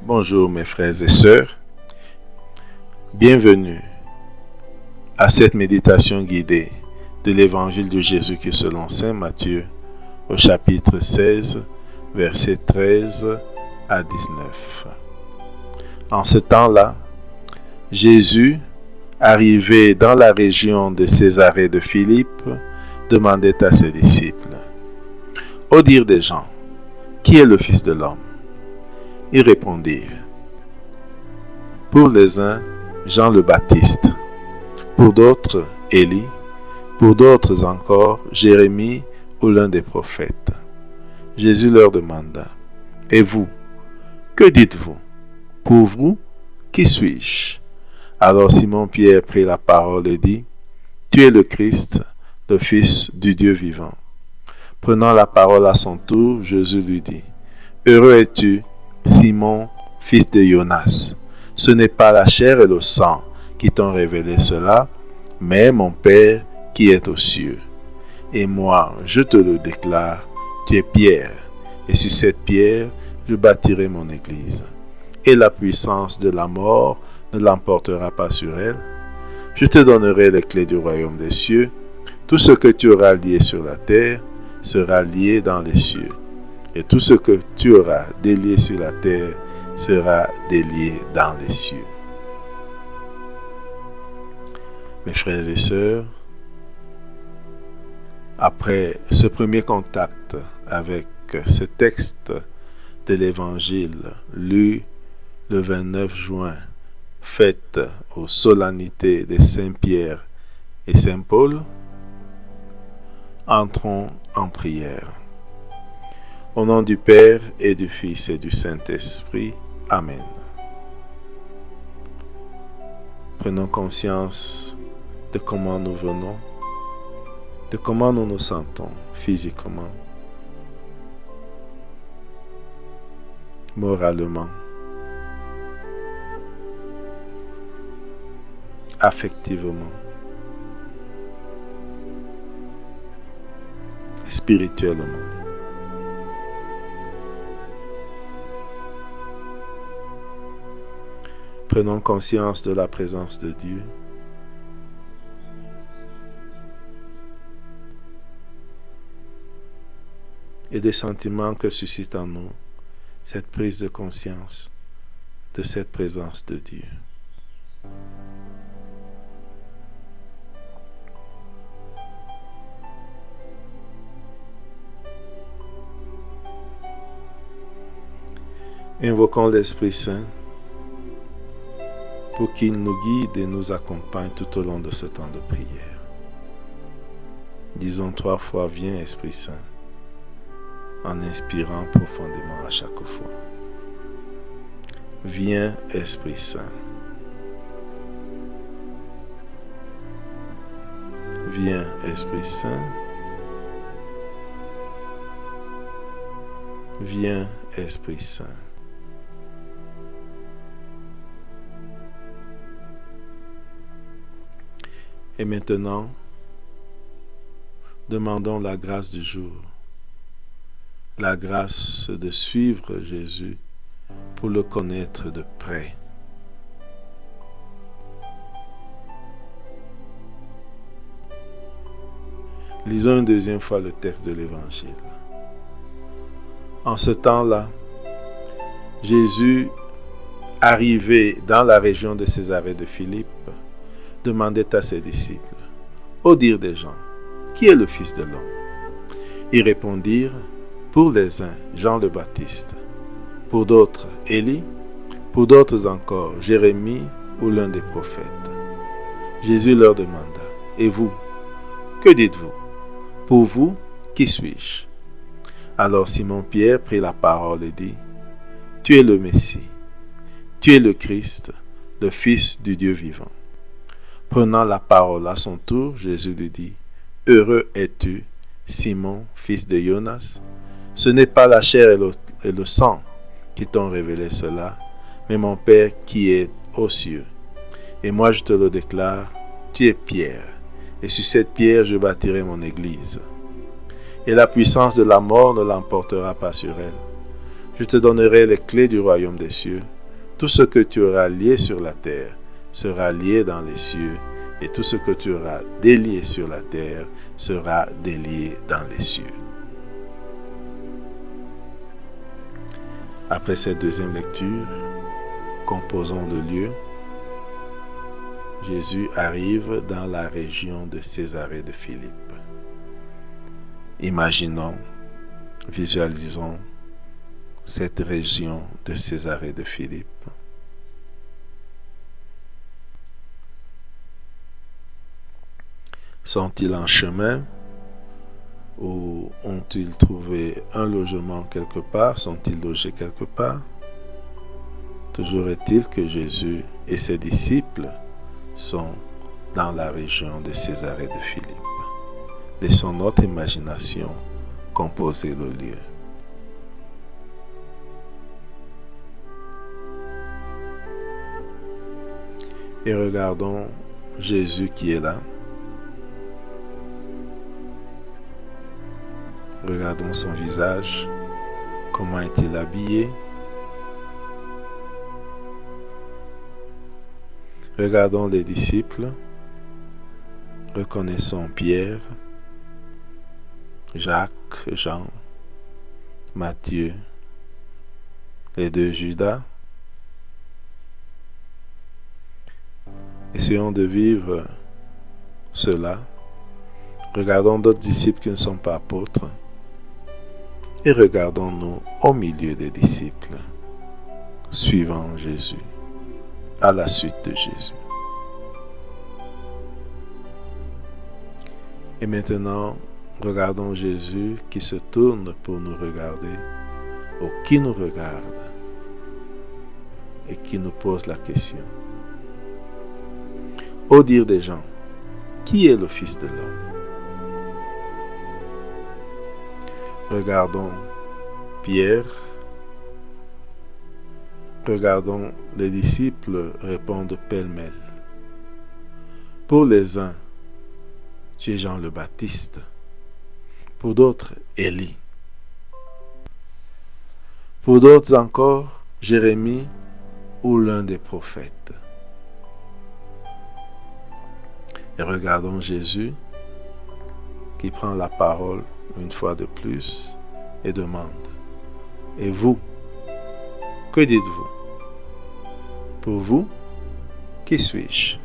Bonjour mes frères et sœurs, bienvenue à cette méditation guidée de l'évangile de Jésus-Christ selon saint Matthieu au chapitre 16, versets 13 à 19. En ce temps-là, Jésus, arrivé dans la région de Césarée de Philippe, demandait à ses disciples: au dire des gens, qui est le Fils de l'homme? Ils répondirent: pour les uns, Jean le Baptiste, pour d'autres, Élie, pour d'autres encore, Jérémie ou l'un des prophètes. Jésus leur demanda: et vous, que dites-vous? Pour vous, qui suis-je? Alors Simon-Pierre prit la parole et dit: tu es le Christ, le Fils du Dieu vivant. Prenant la parole à son tour, Jésus lui dit: heureux es-tu, Simon, fils de Jonas. Ce n'est pas la chair et le sang qui t'ont révélé cela, mais mon Père qui est aux cieux. Et moi, je te le déclare, tu es Pierre, et sur cette pierre, je bâtirai mon église. Et la puissance de la mort ne l'emportera pas sur elle. Je te donnerai les clés du royaume des cieux. Tout ce que tu auras lié sur la terre sera lié dans les cieux. Et tout ce que tu auras délié sur la terre sera délié dans les cieux. Mes frères et sœurs, après ce premier contact avec ce texte de l'Évangile lu le 29 juin, fête aux solennités de Saint-Pierre et Saint-Paul, entrons en prière. Au nom du Père et du Fils et du Saint-Esprit. Amen. Prenons conscience de comment nous venons, de comment nous nous sentons physiquement, moralement, affectivement, spirituellement. Prenons conscience de la présence de Dieu. Et des sentiments que suscite en nous cette prise de conscience de cette présence de Dieu. Invoquons l'Esprit Saint pour qu'il nous guide et nous accompagne tout au long de ce temps de prière. Disons 3 fois: viens Esprit Saint, en inspirant profondément à chaque fois. Viens Esprit Saint. Viens Esprit Saint. Viens Esprit Saint. Et maintenant, demandons la grâce du jour, la grâce de suivre Jésus pour le connaître de près. Lisons une deuxième fois le texte de l'Évangile. En ce temps-là, Jésus, arrivé dans la région de Césarée de Philippe, demandait à ses disciples: au dire des gens, qui est le Fils de l'homme? Ils répondirent: pour les uns, Jean le Baptiste, pour d'autres, Élie, pour d'autres encore, Jérémie ou l'un des prophètes. Jésus leur demanda: et vous, que dites-vous? Pour vous, qui suis-je? Alors Simon-Pierre prit la parole et dit: tu es le Messie, tu es le Christ, le Fils du Dieu vivant. Prenant la parole à son tour, Jésus lui dit: heureux es-tu, Simon, fils de Jonas. Ce n'est pas la chair et le sang qui t'ont révélé cela, mais mon Père qui est aux cieux. Et moi je te le déclare, tu es Pierre, et sur cette pierre je bâtirai mon église. Et la puissance de la mort ne l'emportera pas sur elle. Je te donnerai les clés du royaume des cieux. Tout ce que tu auras lié sur la terre sera lié dans les cieux, et tout ce que tu auras délié sur la terre sera délié dans les cieux. Après cette deuxième lecture, composons le lieu. Jésus arrive dans la région de Césarée de Philippe. Imaginons, visualisons cette région de Césarée de Philippe. Sont-ils en chemin ou ont-ils trouvé un logement quelque part? Sont-ils logés quelque part? Toujours est-il que Jésus et ses disciples sont dans la région de Césarée de Philippe. Laissons notre imagination composer le lieu. Et regardons Jésus qui est là. Regardons son visage. Comment est-il habillé? Regardons les disciples. Reconnaissons Pierre, Jacques, Jean, Matthieu, les deux Judas. Essayons de vivre cela. Regardons d'autres disciples qui ne sont pas apôtres. Et regardons-nous au milieu des disciples, suivant Jésus, à la suite de Jésus. Et maintenant, regardons Jésus qui se tourne pour nous regarder, ou qui nous regarde, et qui nous pose la question. Au dire des gens, qui est le Fils de l'homme? Regardons Pierre, regardons les disciples répondre pêle-mêle. Pour les uns, tu es Jean le Baptiste, pour d'autres, Élie, pour d'autres encore, Jérémie ou l'un des prophètes. Et regardons Jésus qui prend la parole une fois de plus et demande: et vous, que dites-vous? Pour vous, qui suis-je?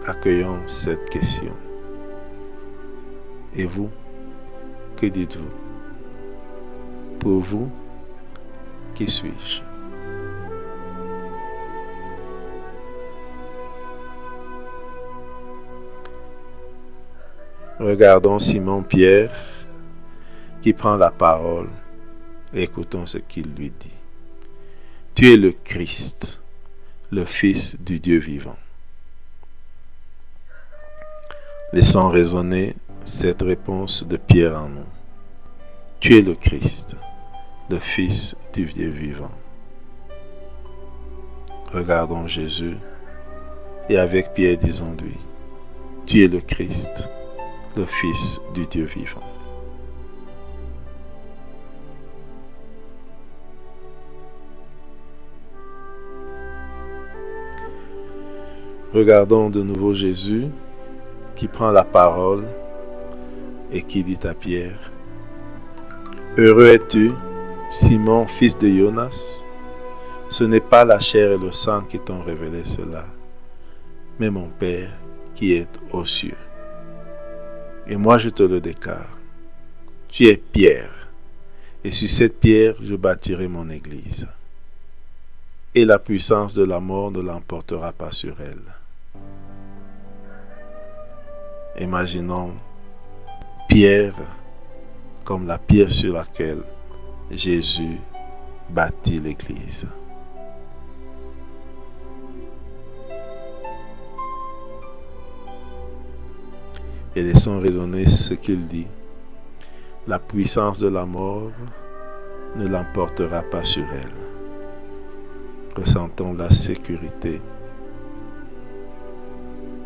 Accueillons cette question. Et vous, que dites-vous? Pour vous, qui suis-je? Regardons Simon-Pierre qui prend la parole et écoutons ce qu'il lui dit. Tu es le Christ, le Fils du Dieu vivant. Laissons résonner cette réponse de Pierre en nous. Tu es le Christ, le Fils du Dieu vivant. Regardons Jésus et avec Pierre disons-lui: tu es le Christ, le Fils du Dieu vivant. Regardons de nouveau Jésus qui prend la parole et qui dit à Pierre: heureux es-tu, Simon, fils de Jonas, ce n'est pas la chair et le sang qui t'ont révélé cela, mais mon Père qui est aux cieux. Et moi je te le déclare, tu es Pierre, et sur cette pierre je bâtirai mon église, et la puissance de la mort ne l'emportera pas sur elle. Imaginons Pierre comme la pierre sur laquelle Jésus bâtit l'église. Et laissons résonner ce qu'il dit. La puissance de la mort ne l'emportera pas sur elle. Ressentons la sécurité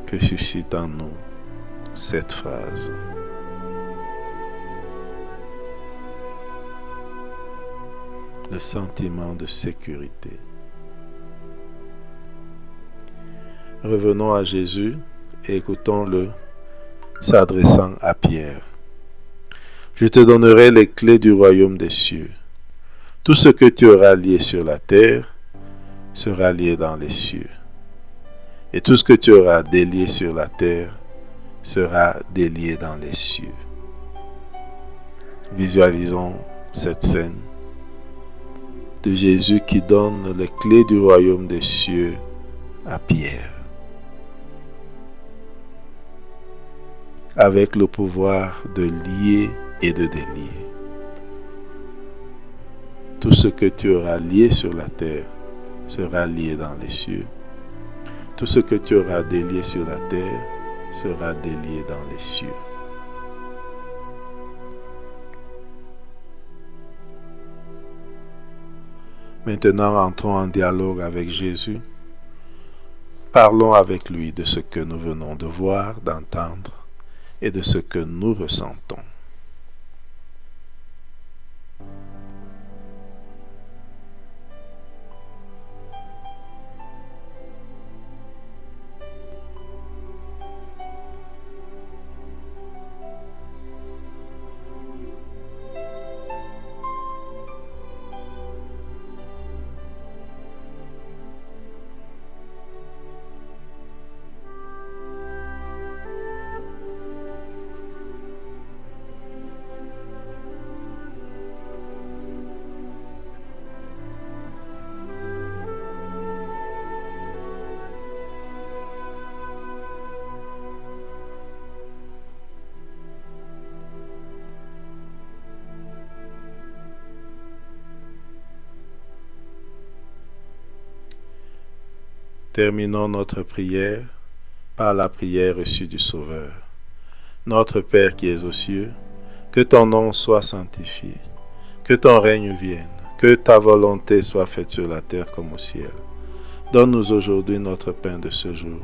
que suscite en nous cette phrase. le sentiment de sécurité. Revenons à Jésus et écoutons-le s'adressant à Pierre. Je te donnerai les clés du royaume des cieux. Tout ce que tu auras lié sur la terre sera lié dans les cieux. Et tout ce que tu auras délié sur la terre sera délié dans les cieux. Visualisons cette scène de Jésus qui donne les clés du royaume des cieux à Pierre, avec le pouvoir de lier et de délier. Tout ce que tu auras lié sur la terre sera lié dans les cieux. Tout ce que tu auras délié sur la terre sera délié dans les cieux. Maintenant, entrons en dialogue avec Jésus. Parlons avec lui de ce que nous venons de voir, d'entendre et de ce que nous ressentons. Terminons notre prière par la prière reçue du Sauveur. Notre Père qui es aux cieux, que ton nom soit sanctifié, que ton règne vienne, que ta volonté soit faite sur la terre comme au ciel. Donne-nous aujourd'hui notre pain de ce jour.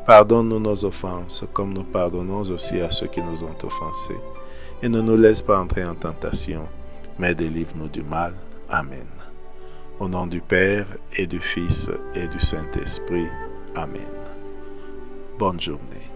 Pardonne-nous nos offenses, comme nous pardonnons aussi à ceux qui nous ont offensés. Et ne nous laisse pas entrer en tentation, mais délivre-nous du mal. Amen. Au nom du Père, et du Fils, et du Saint-Esprit. Amen. Bonne journée.